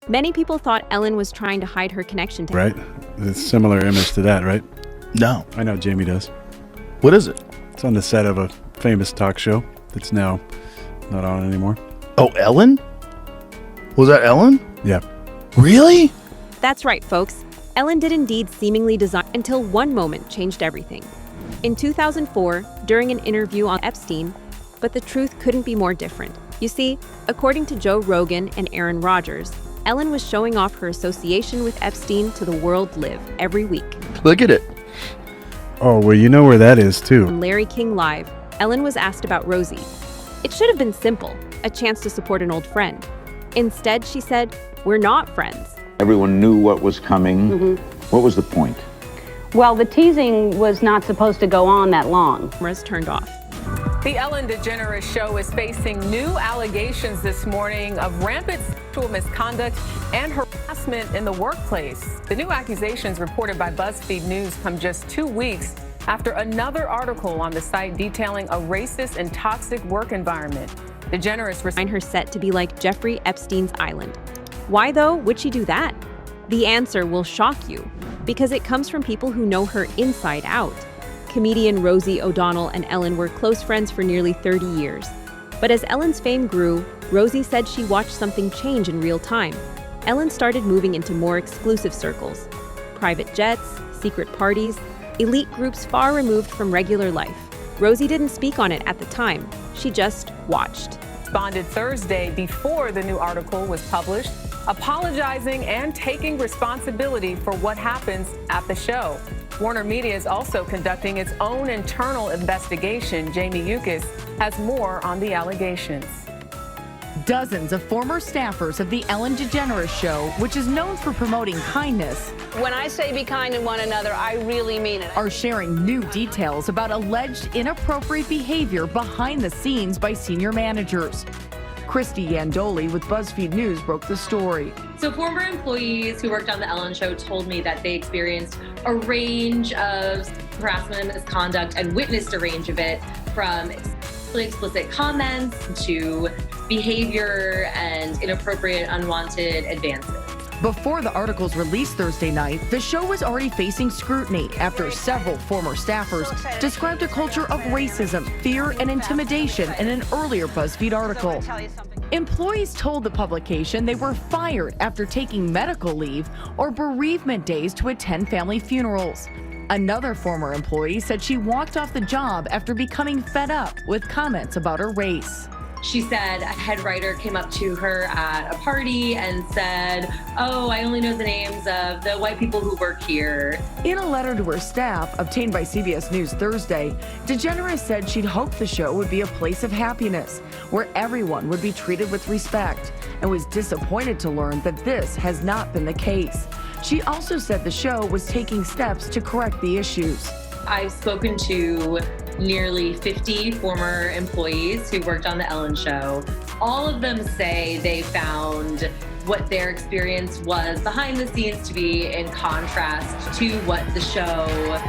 Many people thought Ellen was trying to hide her connection to him. Right? It's a similar image to that, right? No. I know Jamie does. What is it? It's on the set of a famous talk show that's now not on anymore. Oh, Ellen? Was that Ellen? Yeah. Really? That's right, folks. Ellen did indeed seemingly design until one moment changed everything. In 2004, during an interview on Epstein, but the truth couldn't be more different. You see, according to Joe Rogan and Aaron Rodgers, Ellen was showing off her association with Epstein to the world live every week. Look at it. Oh, well, you know where that is, too. On Larry King Live, Ellen was asked about Rosie. It should have been simple, a chance to support an old friend. Instead, she said, "We're not friends." Everyone knew what was coming. What was the point? Well, the teasing was not supposed to go on that long. Cameras turned off. The Ellen DeGeneres show is facing new allegations this morning of rampant sexual misconduct and harassment in the workplace. The new accusations reported by BuzzFeed News come just 2 weeks after another article on the site detailing a racist and toxic work environment. DeGeneres Resigned her set to be like Jeffrey Epstein's island. Why, though, would she do that? The answer will shock you, because it comes from people who know her inside out. Comedian Rosie O'Donnell and Ellen were close friends for nearly 30 years. But as Ellen's fame grew, Rosie said she watched something change in real time. Ellen started moving into more exclusive circles. Private jets, secret parties, elite groups far removed from regular life. Rosie didn't speak on it at the time. She just watched. Responded Thursday before the new article was published, apologizing and taking responsibility for what happens at the show. Warner Media is also conducting its own internal investigation. Jamie Yukas has more on the allegations. Dozens of former staffers of the Ellen DeGeneres show, which is known for promoting kindness, when I say be kind to one another, I really mean it. Are sharing new details about alleged inappropriate behavior behind the scenes by senior managers. Christy Yandoli with BuzzFeed News broke the story. So former employees who worked on the Ellen show told me that they experienced a range of harassment and misconduct and witnessed a range of it, from explicit comments to behavior and inappropriate, unwanted advances. Before the articles released Thursday night, the show was already facing scrutiny after several former staffers described a culture of racism, fear, and intimidation in an earlier BuzzFeed article. Employees told the publication they were fired after taking medical leave or bereavement days to attend family funerals. Another former employee said she walked off the job after becoming fed up with comments about her race. She said a head writer came up to her at a party and said, "Oh, I only know the names of the white people who work here." In a letter to her staff, obtained by CBS News Thursday, DeGeneres said she'd hoped the show would be a place of happiness, where everyone would be treated with respect, and was disappointed to learn that this has not been the case. She also said the show was taking steps to correct the issues. I've spoken to nearly 50 former employees who worked on the Ellen show. All of them say they found what their experience was behind the scenes to be in contrast to what the show.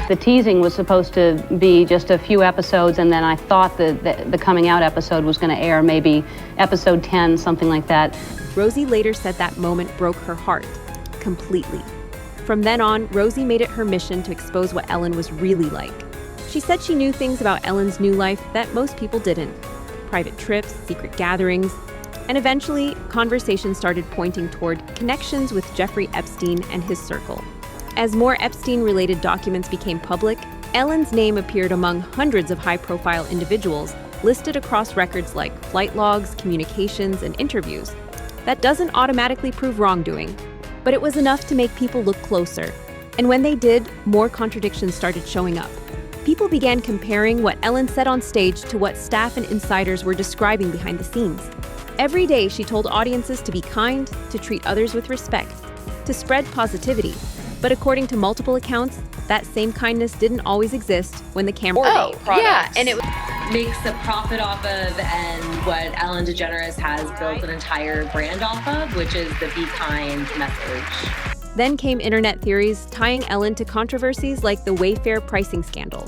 The teasing was supposed to be just a few episodes, and then I thought that the coming out episode was going to air maybe episode 10, something like that. Rosie later said that moment broke her heart completely. From then on, Rosie made it her mission to expose what Ellen was really like. She said she knew things about Ellen's new life that most people didn't. Private trips, secret gatherings, and eventually, conversations started pointing toward connections with Jeffrey Epstein and his circle. As more Epstein-related documents became public, Ellen's name appeared among hundreds of high-profile individuals listed across records like flight logs, communications, and interviews. That doesn't automatically prove wrongdoing, but it was enough to make people look closer. And when they did, more contradictions started showing up. People began comparing what Ellen said on stage to what staff and insiders were describing behind the scenes. Every day, she told audiences to be kind, to treat others with respect, to spread positivity. But according to multiple accounts, that same kindness didn't always exist when the camera And it makes a profit off of, and what Ellen DeGeneres has built an entire brand off of, which is the be kind message. Then came internet theories tying Ellen to controversies like the Wayfair pricing scandal,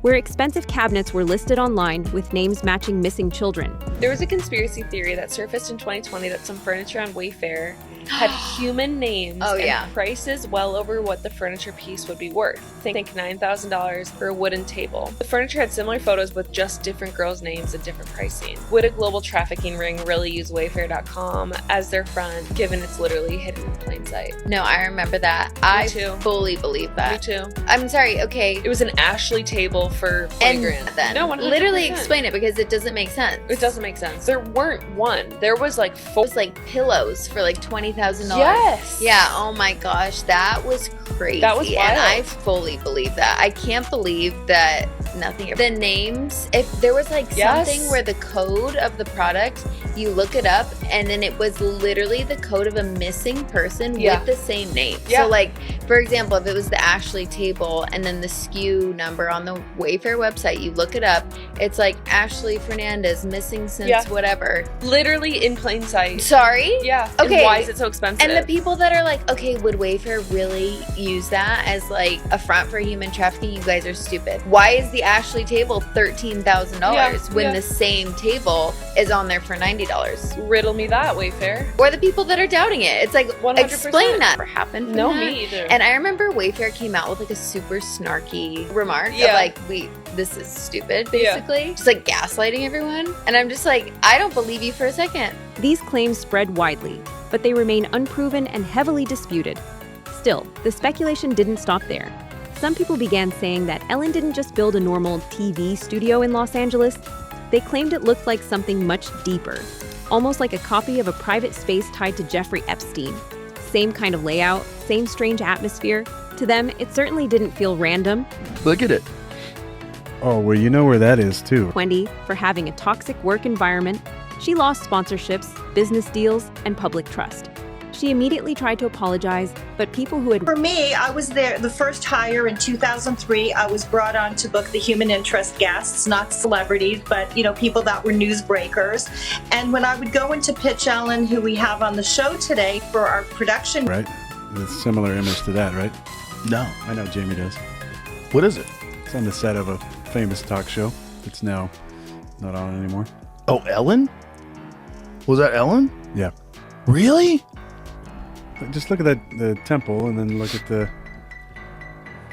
where expensive cabinets were listed online with names matching missing children. There was a conspiracy theory that surfaced in 2020 that some furniture on Wayfair had human names and prices well over what the furniture piece would be worth. Think $9,000 for a wooden table. The furniture had similar photos with just different girls' names and different pricing. Would a global trafficking ring really use Wayfair.com as their front, given it's literally hidden in plain sight? No, I remember that. I fully believe that. Me too. I'm sorry, okay. It was an Ashley table for 20 grand. Then No, 100%. literally explain it because it doesn't make sense. It doesn't make sense. There weren't one. There was like 4. It was like pillows for like $20,000. Yes. Yeah. Oh my gosh, that was crazy. That was wild. And I fully believe that. I can't believe that nothing. The names. If there was like something where the code of the product, you look it up, and then it was literally the code of a missing person with the same name. Yeah. So like, for example, if it was the Ashley table and then the SKU number on the Wayfair website, you look it up, it's like Ashley Fernandez missing since whatever. Literally in plain sight. Sorry? Yeah. Okay. And why is it so expensive? And the people that are like, okay, would Wayfair really use that as like a front for human trafficking? You guys are stupid. Why is the Ashley table $13,000 when the same table is on there for $90? Riddle me that, Wayfair. Or the people that are doubting it. It's like, 100%. explain that. Never happened. No, me either. And I remember Wayfair came out with like a super snarky remark of like, this is stupid, basically. Just like gaslighting everyone. And I'm just like, I don't believe you for a second. These claims spread widely, but they remain unproven and heavily disputed. Still, the speculation didn't stop there. Some people began saying that Ellen didn't just build a normal TV studio in Los Angeles. They claimed it looked like something much deeper, almost like a copy of a private space tied to Jeffrey Epstein. Same kind of layout, same strange atmosphere. To them, it certainly didn't feel random. Look at it. Oh, well, you know where that is, too. Wendy, for having a toxic work environment, she lost sponsorships, business deals, and public trust. She immediately tried to apologize, but people who had... For me, I was there, the first hire in 2003. I was brought on to book the human interest guests, not celebrities, but, you know, people that were newsbreakers. And when I would go into pitch Ellen, who we have on the show today for our production... Right? It's a similar image to that, right? No. I know Jamie does. What is it? It's on the set of a famous talk show that's now not on anymore. Oh, Ellen? Was that Ellen? Yeah. Really? Just look at the temple and then look at the...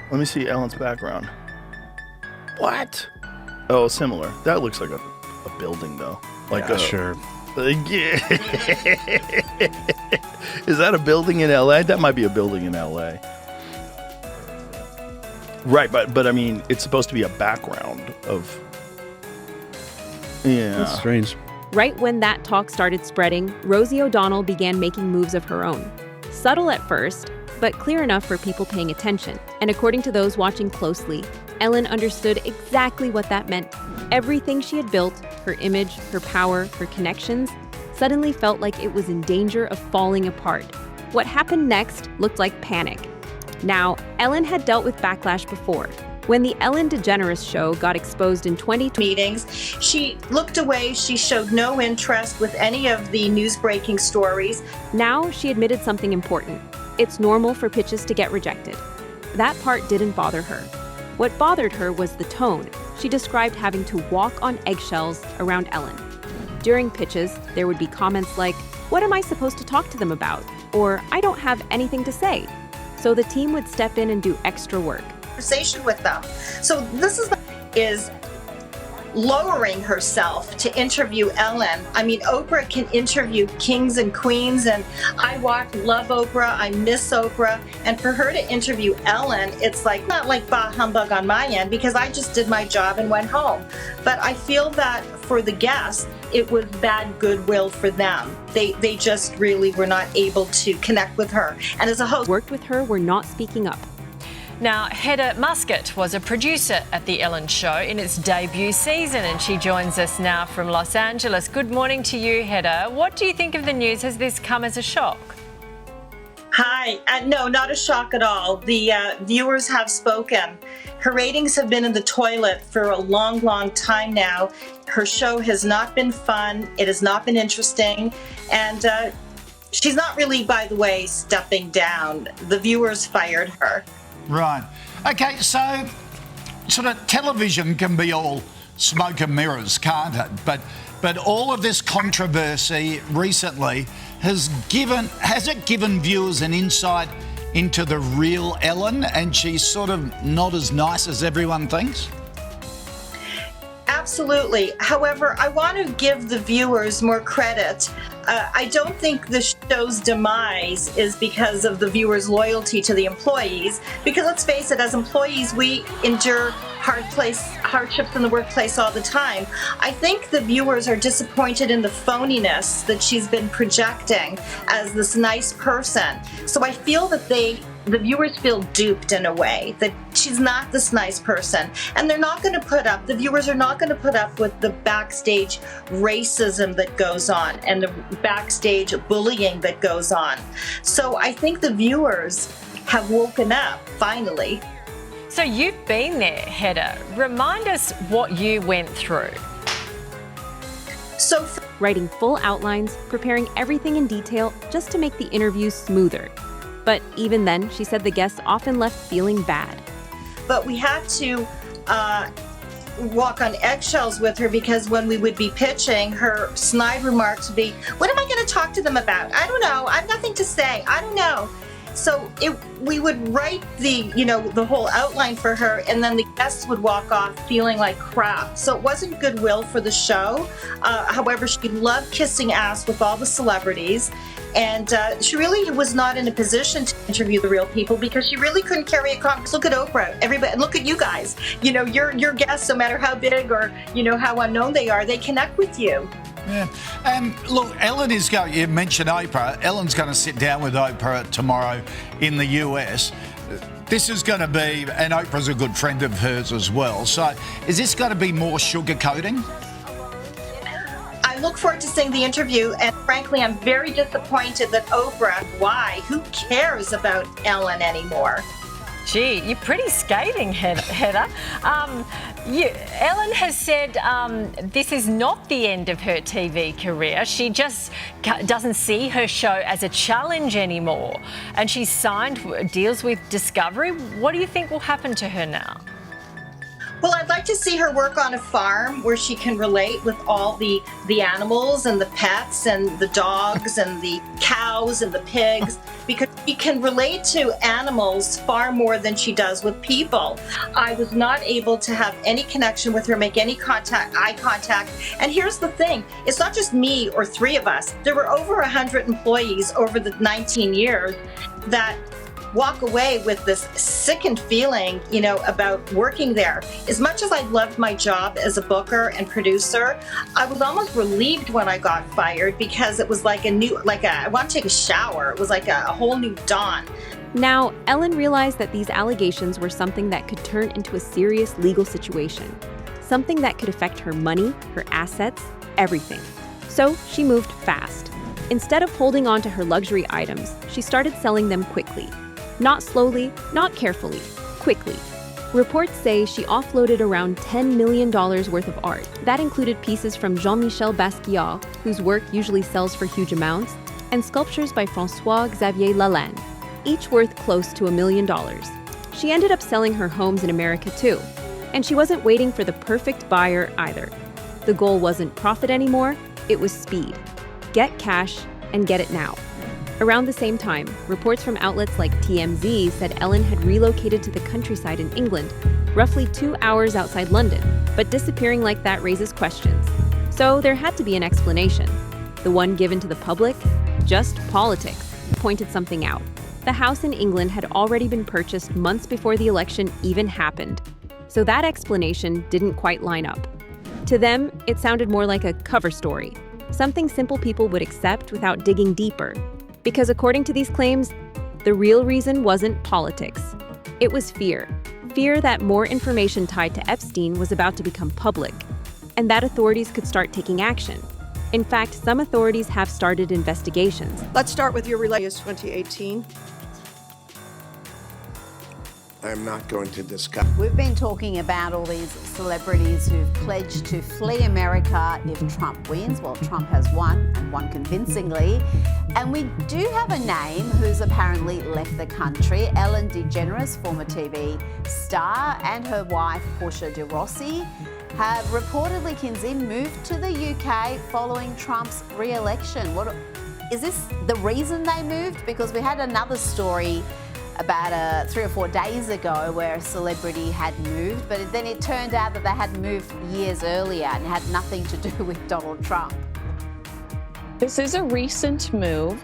Let me see Ellen's background. What? Oh, similar. That looks like a building, though. Like sure. Yeah. Is that a building in LA? That might be a building in LA. Right, but I mean, it's supposed to be a background of... Yeah. That's strange. Right when that talk started spreading, Rosie O'Donnell began making moves of her own. Subtle at first, but clear enough for people paying attention. And according to those watching closely, Ellen understood exactly what that meant. Everything she had built, her image, her power, her connections, suddenly felt like it was in danger of falling apart. What happened next looked like panic. Now, Ellen had dealt with backlash before. When the Ellen DeGeneres show got exposed in 2020 meetings, she looked away. She showed no interest with any of the news-breaking stories. Now she admitted something important. It's normal for pitches to get rejected. That part didn't bother her. What bothered her was the tone. She described having to walk on eggshells around Ellen. During pitches, there would be comments like, "What am I supposed to talk to them about?" Or, "I don't have anything to say." So the team would step in and do extra work. Conversation with them. So this is lowering herself to interview Ellen. I mean, Oprah can interview kings and queens, and I love Oprah, I miss Oprah, and for her to interview Ellen, it's like, not like bah humbug on my end, because I just did my job and went home. But I feel that for the guests, it was bad goodwill for them. They just really were not able to connect with her. And as a host, worked with her were not speaking up. Now, Hedda Muscat was a producer at The Ellen Show in its debut season, and she joins us now from Los Angeles. Good morning to you, Hedda. What do you think of the news? Has this come as a shock? Hi. No, not a shock at all. The viewers have spoken. Her ratings have been in the toilet for a long, long time now. Her show has not been fun. It has not been interesting. And she's not really, by the way, stepping down. The viewers fired her. Right. Okay, so sort of television can be all smoke and mirrors, can't it? But all of this controversy recently has it given viewers an insight into the real Ellen, and she's sort of not as nice as everyone thinks? Absolutely. However, I want to give the viewers more credit. I don't think the show's demise is because of the viewers' loyalty to the employees, because let's face it, as employees, we endure hardships in the workplace all the time. I think the viewers are disappointed in the phoniness that she's been projecting as this nice person. So I feel that the viewers feel duped in a way, that she's not this nice person. And they're not going to the viewers are not going to put up with the backstage racism that goes on and the backstage bullying that goes on. So I think the viewers have woken up, finally. So you've been there, Hedda. Remind us what you went through. So writing full outlines, preparing everything in detail just to make the interviews smoother. But even then, she said the guests often left feeling bad. But we had to walk on eggshells with her, because when we would be pitching, her snide remarks would be, what am I going to talk to them about? I don't know. I have nothing to say. I don't know. So we would write the whole outline for her, and then the guests would walk off feeling like crap. So it wasn't goodwill for the show. However, she loved kissing ass with all the celebrities. And she really was not in a position to interview the real people, because she really couldn't carry a conversation. Look at Oprah, everybody, look at you guys. Your guests, no matter how big or how unknown they are, they connect with you. Yeah. Look, Ellen is going, you mentioned Oprah. Ellen's going to sit down with Oprah tomorrow in the US. This is going to be, and Oprah's a good friend of hers as well. So is this going to be more sugarcoating? I look forward to seeing the interview, and frankly, I'm very disappointed that Oprah, why? Who cares about Ellen anymore? Gee, you're pretty scathing, Hedda. Ellen has said this is not the end of her TV career. She just doesn't see her show as a challenge anymore. And she's signed deals with Discovery. What do you think will happen to her now? Well, I'd like to see her work on a farm where she can relate with all the animals and the pets and the dogs and the cows and the pigs, because she can relate to animals far more than she does with people. I was not able to have any connection with her, make any eye contact. And here's the thing, it's not just me or three of us. There were over 100 employees over the 19 years that walk away with this sickened feeling, about working there. As much as I loved my job as a booker and producer, I was almost relieved when I got fired, because it was like I want to take a shower. It was like a whole new dawn. Now, Ellen realized that these allegations were something that could turn into a serious legal situation. Something that could affect her money, her assets, everything. So she moved fast. Instead of holding on to her luxury items, she started selling them quickly. Not slowly, not carefully, quickly. Reports say she offloaded around $10 million worth of art. That included pieces from Jean-Michel Basquiat, whose work usually sells for huge amounts, and sculptures by François-Xavier Lalande, each worth close to $1 million. She ended up selling her homes in America too. And she wasn't waiting for the perfect buyer either. The goal wasn't profit anymore, it was speed. Get cash and get it now. Around the same time, reports from outlets like TMZ said Ellen had relocated to the countryside in England, roughly 2 hours outside London, but disappearing like that raises questions. So there had to be an explanation. The one given to the public? Just politics. Pointed something out. The house in England had already been purchased months before the election even happened. So that explanation didn't quite line up. To them, it sounded more like a cover story, something simple people would accept without digging deeper. Because according to these claims, the real reason wasn't politics. It was fear. Fear that more information tied to Epstein was about to become public, and that authorities could start taking action. In fact, some authorities have started investigations. Let's start with your relationship 2018. I'm not going to discuss. We've been talking about all these celebrities who've pledged to flee America if Trump wins. Well, Trump has won, and won convincingly. And we do have a name who's apparently left the country. Ellen DeGeneres, former TV star, and her wife, Portia de Rossi, have reportedly, Kinsey, moved to the UK following Trump's re-election. Is this the reason they moved? Because we had another story about 3 or 4 days ago where a celebrity had moved, but then it turned out that they had moved years earlier and had nothing to do with Donald Trump. This is a recent move.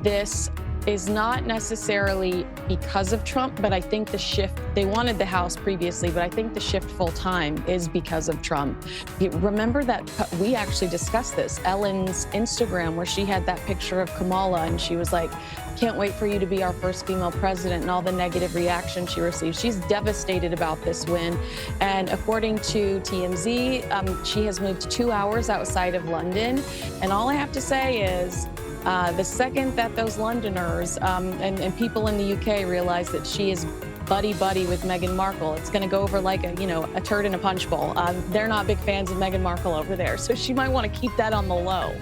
This is not necessarily because of Trump, but I think the shift, they wanted the House previously, but I think the shift full time is because of Trump. Remember that we actually discussed this, Ellen's Instagram, where she had that picture of Kamala and she was like, can't wait for you to be our first female president, and all the negative reaction she received. She's devastated about this win. And according to TMZ, she has moved 2 hours outside of London. And all I have to say is, the second that those Londoners and people in the UK realize that she is buddy-buddy with Meghan Markle, it's going to go over like a turd in a punch bowl. They're not big fans of Meghan Markle over there, so she might want to keep that on the low.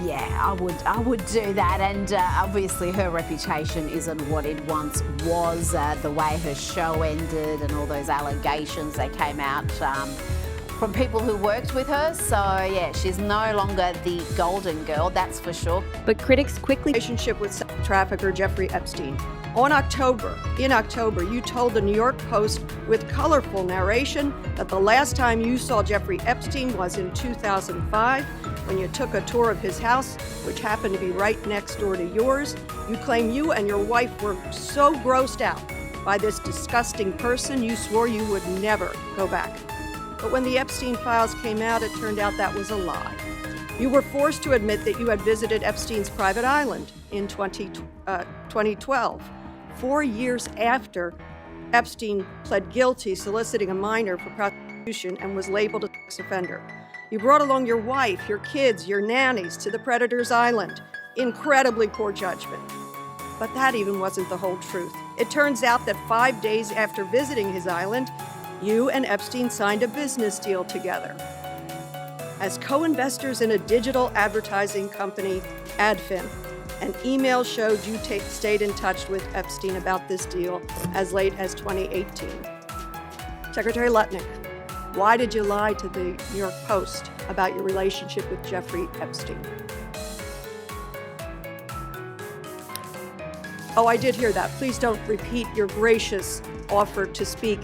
Yeah, I would do that, and obviously her reputation isn't what it once was. The way her show ended and all those allegations that came out from people who worked with her. So yeah, she's no longer the golden girl, that's for sure. But critics quickly relationship with sex trafficker Jeffrey Epstein. In October, you told the New York Post with colorful narration that the last time you saw Jeffrey Epstein was in 2005 when you took a tour of his house, which happened to be right next door to yours. You claim you and your wife were so grossed out by this disgusting person, you swore you would never go back. But when the Epstein files came out, it turned out that was a lie. You were forced to admit that you had visited Epstein's private island in 2012, 4 years after Epstein pled guilty soliciting a minor for prostitution and was labeled a sex offender. You brought along your wife, your kids, your nannies to the predator's island. Incredibly poor judgment. But that even wasn't the whole truth. It turns out that 5 days after visiting his island, you and Epstein signed a business deal together. As co-investors in a digital advertising company, Adfin, an email showed you stayed in touch with Epstein about this deal as late as 2018. Secretary Lutnick, why did you lie to the New York Post about your relationship with Jeffrey Epstein? Oh, I did hear that. Please don't repeat your gracious offer to speak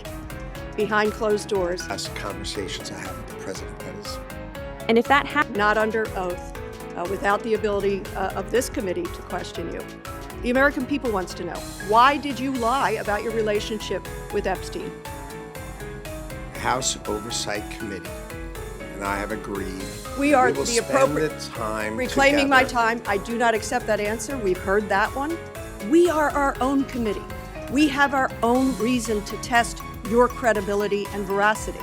behind closed doors. That's conversations I have with the president, that is. And if that happened, not under oath, without the ability of this committee to question you. The American people wants to know, why did you lie about your relationship with Epstein? House Oversight Committee and I have agreed. We are will the spend appropriate the time reclaiming my together. time. I do not accept that answer. We've heard that one. We are our own committee. We have our own reason to test your credibility and veracity.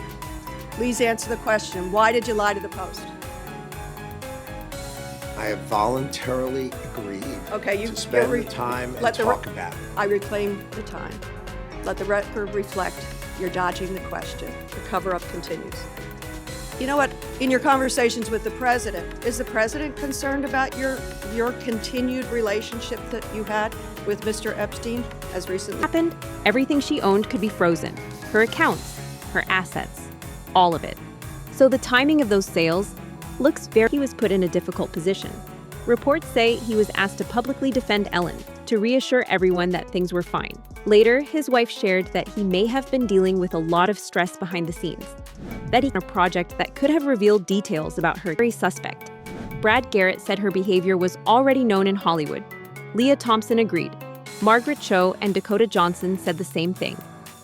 Please answer the question, why did you lie to the Post? I have voluntarily agreed to spend the time and talk about it. I reclaim the time. Let the record reflect you're dodging the question. The cover-up continues. You know what? In your conversations with the president, is the president concerned about your continued relationship that you had with Mr. Epstein as recently happened? Everything she owned could be frozen. Her accounts, her assets, all of it. So the timing of those sales looks he was put in a difficult position. Reports say he was asked to publicly defend Ellen, to reassure everyone that things were fine. Later, his wife shared that he may have been dealing with a lot of stress behind the scenes, that he had a project that could have revealed details about her very suspect. Brad Garrett said her behavior was already known in Hollywood. Leah Thompson agreed. Margaret Cho and Dakota Johnson said the same thing.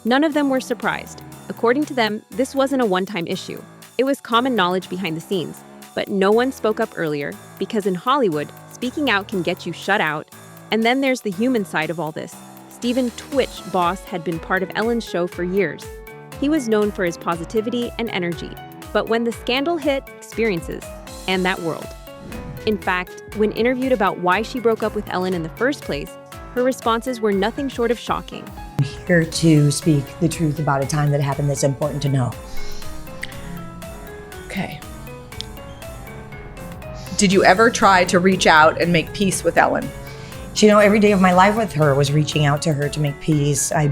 None of them were surprised. According to them, this wasn't a one-time issue. It was common knowledge behind the scenes. But no one spoke up earlier, because in Hollywood, speaking out can get you shut out. And then there's the human side of all this. Stephen Twitch Boss had been part of Ellen's show for years. He was known for his positivity and energy. But when the scandal hit experiences and that world. In fact, when interviewed about why she broke up with Ellen in the first place, her responses were nothing short of shocking. I'm here to speak the truth about a time that happened that's important to know. Okay. Did you ever try to reach out and make peace with Ellen? You know, every day of my life with her was reaching out to her to make peace. I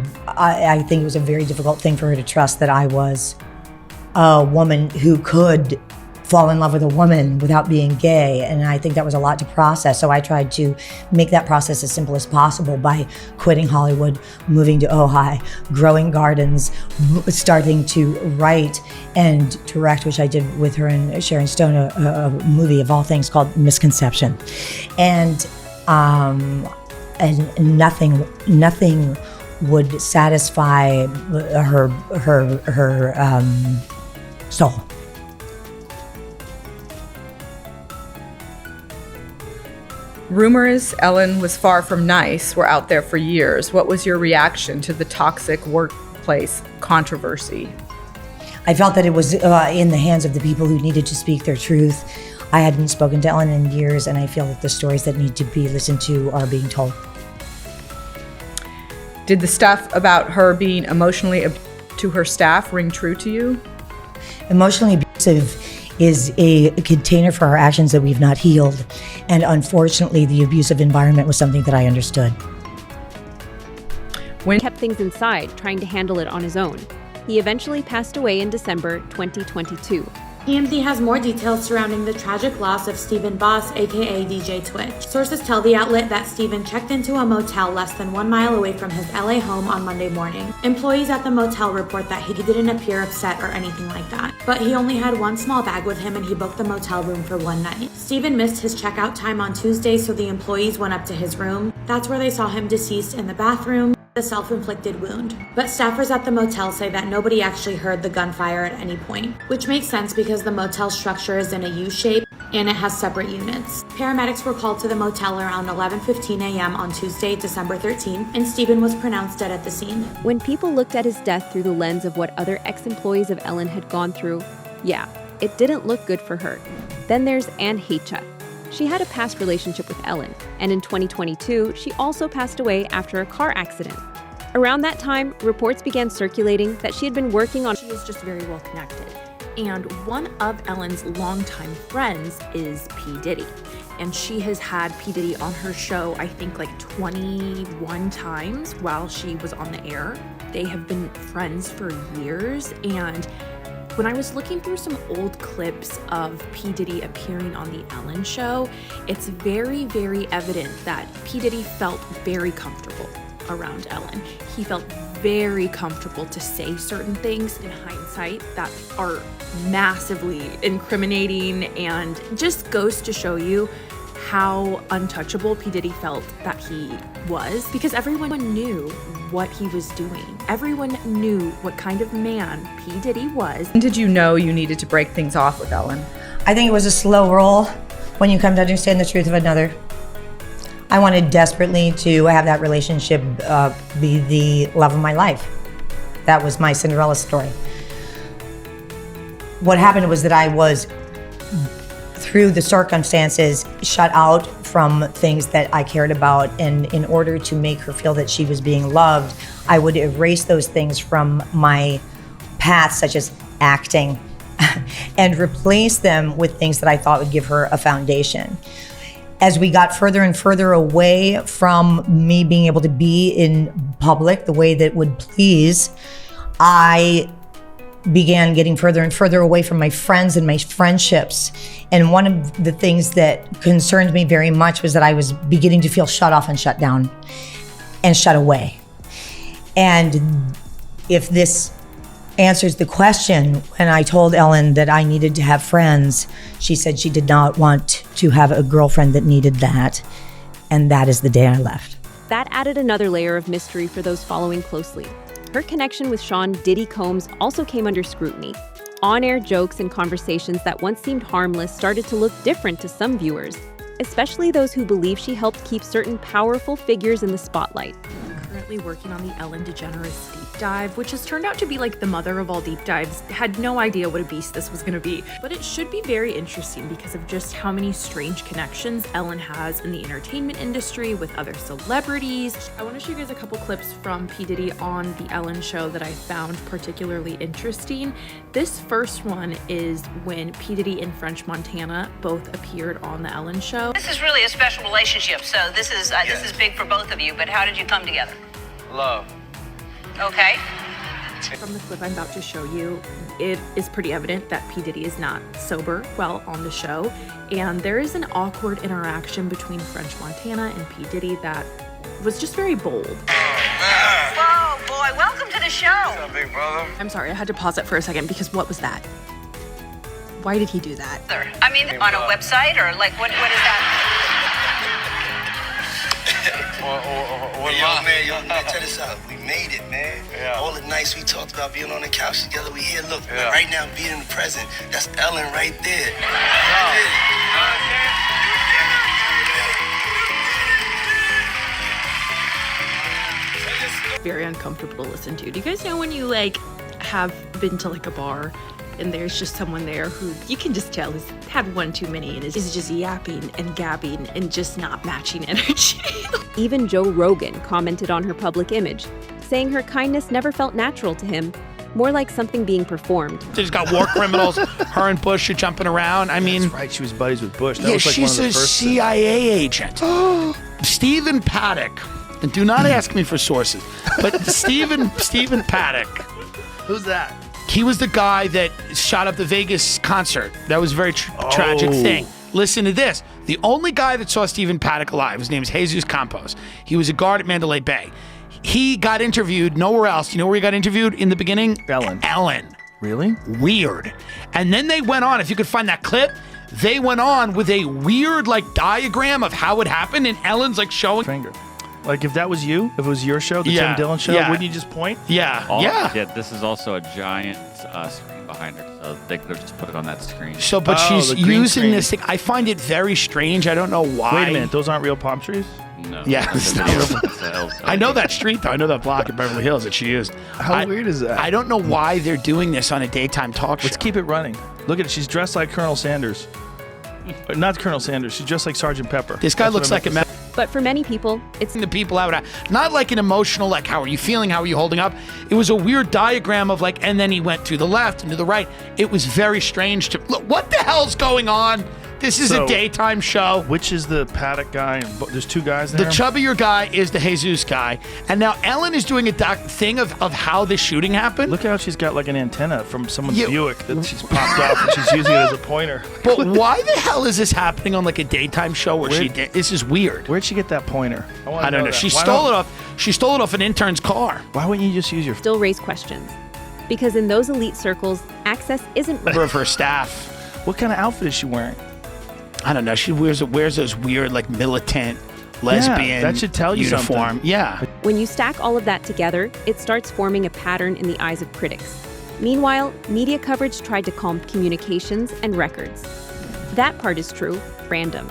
think it was a very difficult thing for her to trust that I was a woman who could fall in love with a woman without being gay. And I think that was a lot to process. So I tried to make that process as simple as possible by quitting Hollywood, moving to Ojai, growing gardens, starting to write and direct, which I did with her and Sharon Stone, a movie of all things called Misconception. And nothing would satisfy her soul. Rumors Ellen was far from nice were out there for years. What was your reaction to the toxic workplace controversy? I felt that it was in the hands of the people who needed to speak their truth. I hadn't spoken to Ellen in years, and I feel that the stories that need to be listened to are being told. Did the stuff about her being emotionally abusive to her staff ring true to you? Emotionally abusive is a container for our actions that we've not healed. And unfortunately, the abusive environment was something that I understood. When he kept things inside, trying to handle it on his own. He eventually passed away in December 2022. TMZ has more details surrounding the tragic loss of Stephen Boss, aka DJ Twitch. Sources tell the outlet that Stephen checked into a motel less than 1 mile away from his LA home on Monday morning. Employees at the motel report that he didn't appear upset or anything like that, but he only had one small bag with him and he booked the motel room for one night. Stephen missed his checkout time on Tuesday, so the employees went up to his room. That's where they saw him deceased in the bathroom, a self-inflicted wound. But staffers at the motel say that nobody actually heard the gunfire at any point, which makes sense because the motel structure is in a U-shape and it has separate units. Paramedics were called to the motel around 11:15 a.m. on Tuesday, December 13th, and Stephen was pronounced dead at the scene. When people looked at his death through the lens of what other ex-employees of Ellen had gone through, yeah, it didn't look good for her. Then there's Anne Heche. She had a past relationship with Ellen, and in 2022, she also passed away after a car accident. Around that time, reports began circulating that she had been working on. She is just very well connected. And one of Ellen's longtime friends is P. Diddy. And she has had P. Diddy on her show, I think like 21 times while she was on the air. They have been friends for years, and when I was looking through some old clips of P. Diddy appearing on the Ellen show, it's very, very evident that P. Diddy felt very comfortable around Ellen. He felt very comfortable to say certain things in hindsight that are massively incriminating, and just goes to show you how untouchable P. Diddy felt that he was, because everyone knew what he was doing. Everyone knew what kind of man P. Diddy was. When did you know you needed to break things off with Ellen? I think it was a slow roll when you come to understand the truth of another. I wanted desperately to have that relationship be the love of my life. That was my Cinderella story. What happened was that I was, through the circumstances, shut out from things that I cared about, and in order to make her feel that she was being loved, I would erase those things from my path, such as acting, and replace them with things that I thought would give her a foundation. As we got further and further away from me being able to be in public the way that would please, I began getting further and further away from my friends and my friendships. And one of the things that concerned me very much was that I was beginning to feel shut off and shut down and shut away. And if this answers the question, when I told Ellen that I needed to have friends, she said she did not want to have a girlfriend that needed that. And that is the day I left. That added another layer of mystery for those following closely. Her connection with Sean Diddy Combs also came under scrutiny. On-air jokes and conversations that once seemed harmless started to look different to some viewers, especially those who believe she helped keep certain powerful figures in the spotlight. Currently working on the Ellen DeGeneres deep dive, which has turned out to be like the mother of all deep dives. Had no idea what a beast this was going to be, but it should be very interesting because of just how many strange connections Ellen has in the entertainment industry with other celebrities. I want to show you guys a couple clips from P. Diddy on the Ellen show that I found particularly interesting. This first one is when P. Diddy and French Montana both appeared on the Ellen show. This is really a special relationship, so this is big for both of you, but how did you come together? Love. Okay. From the clip I'm about to show you, it is pretty evident that P. Diddy is not sober while on the show, and there is an awkward interaction between French Montana and P. Diddy that was just very bold. Whoa, boy, welcome to the show. What's up, big brother? I'm sorry, I had to pause it for a second because what was that? Why did he do that? I mean, on a website or like what is that? Yo, man, check this out. We made it, man. Yeah. All the nights we talked about being on the couch together, we here. Look, right now, being in the present. That's Ellen right there. Very uncomfortable to listen to. Do you guys know when you like have been to like a bar and there's just someone there who you can just tell has had one too many and is just yapping and gabbing and just not matching energy? Even Joe Rogan commented on her public image, saying her kindness never felt natural to him, more like something being performed. She's got war criminals. Her and Bush are jumping around. I mean, that's right. She was buddies with Bush. That yeah, was like she's one of the a first CIA agent. Stephen Paddock. And do not ask me for sources, but Stephen Paddock. Who's that? He was the guy that shot up the Vegas concert. That was a very tragic thing. Listen to this. The only guy that saw Stephen Paddock alive, his name is Jesus Campos. He was a guard at Mandalay Bay. He got interviewed nowhere else. You know where he got interviewed in the beginning? Ellen. Really? Weird. And then they went on, if you could find that clip, they went on with a weird like diagram of how it happened, and Ellen's like showing. Finger. Like if that was you, if it was your show, the Tim Dillon show, wouldn't you just point? Yeah. This is also a giant screen behind her, so they could have just put it on that screen. So, but she's using this thing. I find it very strange. I don't know why. Wait a minute, those aren't real palm trees? No. Yeah, I know that street though. I know that block in Beverly Hills that she used. How weird is that? I don't know why they're doing this on a daytime talk show. Let's keep it running. Look at it. She's dressed like Colonel Sanders. Not Colonel Sanders. She's dressed like Sergeant Pepper. This guy looks like a. But for many people, it's the people out, not like an emotional, like, how are you feeling? How are you holding up? It was a weird diagram of like, and then he went to the left and to the right. It was very strange to look. What the hell's going on? This is a daytime show. Which is the Paddock guy? There's two guys there. The chubbier guy is the Jesus guy. And now Ellen is doing a thing of how the shooting happened. Look how she's got like an antenna from someone's Buick that she's popped off and she's using it as a pointer. But why the hell is this happening on like a daytime show where this is weird? Where'd she get that pointer? I don't know. She stole it off. She stole it off an intern's car. Why wouldn't you just use your? Still raise questions, because in those elite circles, access isn't. Member of her staff. What kind of outfit is she wearing? I don't know. She wears those weird like militant lesbian that should tell you uniform. Something. Yeah. When you stack all of that together, it starts forming a pattern in the eyes of critics. Meanwhile, media coverage tried to calm communications and records. That part is true, random.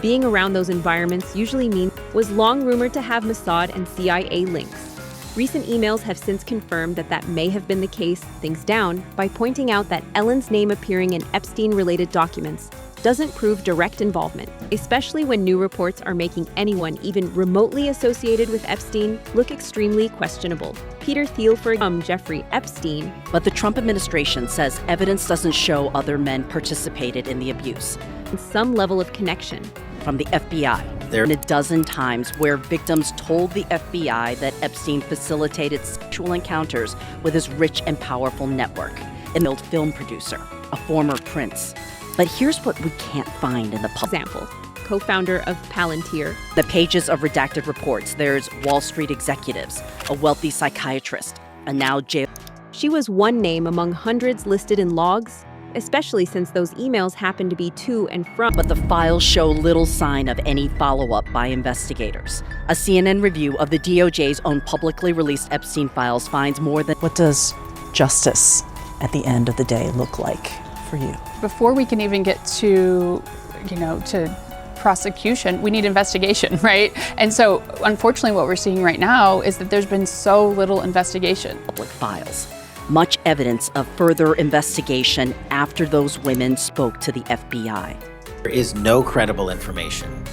Being around those environments usually was long rumored to have Mossad and CIA links. Recent emails have since confirmed that may have been the case, things down, by pointing out that Ellen's name appearing in Epstein-related documents doesn't prove direct involvement, especially when new reports are making anyone even remotely associated with Epstein look extremely questionable. Peter Thiel from Jeffrey Epstein. But the Trump administration says evidence doesn't show other men participated in the abuse. Some level of connection. From the FBI, there are a dozen times where victims told the FBI that Epstein facilitated sexual encounters with his rich and powerful network. An old film producer, a former prince. But here's what we can't find in the public. Example, co-founder of Palantir. The pages of redacted reports. There's Wall Street executives, a wealthy psychiatrist, a now jail. She was one name among hundreds listed in logs, especially since those emails happened to be to and from. But the files show little sign of any follow-up by investigators. A CNN review of the DOJ's own publicly released Epstein files finds more than... What does justice at the end of the day look like for you? Before we can even get to, to prosecution, we need investigation, right? And so, unfortunately, what we're seeing right now is that there's been so little investigation. Public files. Much evidence of further investigation after those women spoke to the FBI. There is no credible information.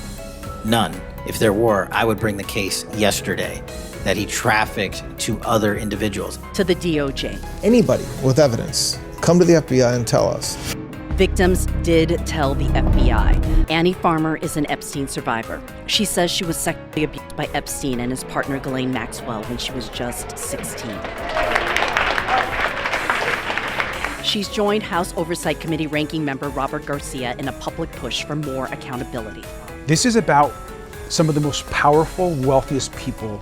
None. If there were, I would bring the case yesterday that he trafficked to other individuals. To the DOJ. Anybody with evidence, come to the FBI and tell us. Victims did tell the FBI. Annie Farmer is an Epstein survivor. She says she was sexually abused by Epstein and his partner Ghislaine Maxwell when she was just 16. She's joined House Oversight Committee ranking member Robert Garcia in a public push for more accountability. This is about some of the most powerful, wealthiest people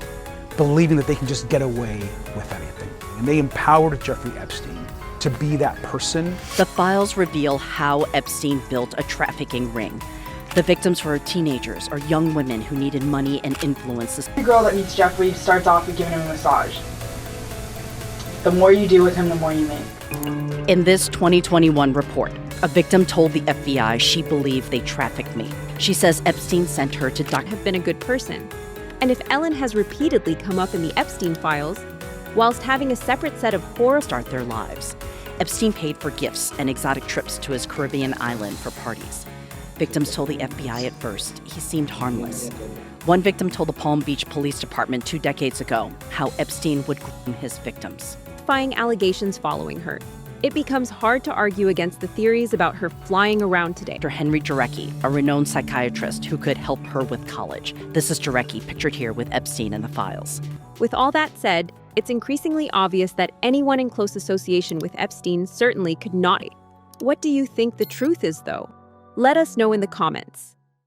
believing that they can just get away with anything. And they empowered Jeffrey Epstein to be that person. The files reveal how Epstein built a trafficking ring. The victims were teenagers or young women who needed money and influence. The girl that meets Jeffrey starts off with giving him a massage. The more you do with him, the more you make. In this 2021 report, a victim told the FBI she believed they trafficked me. She says Epstein sent her to have been a good person. And if Ellen has repeatedly come up in the Epstein files, whilst having a separate set of horror start their lives, Epstein paid for gifts and exotic trips to his Caribbean island for parties. Victims told the FBI at first he seemed harmless. One victim told the Palm Beach Police Department 2 decades ago how Epstein would groom his victims. Allegations following her. It becomes hard to argue against the theories about her flying around today. Dr. Henry Jarecki, a renowned psychiatrist who could help her with college. This is Jarecki, pictured here with Epstein in the files. With all that said, it's increasingly obvious that anyone in close association with Epstein certainly could not. What do you think the truth is, though? Let us know in the comments.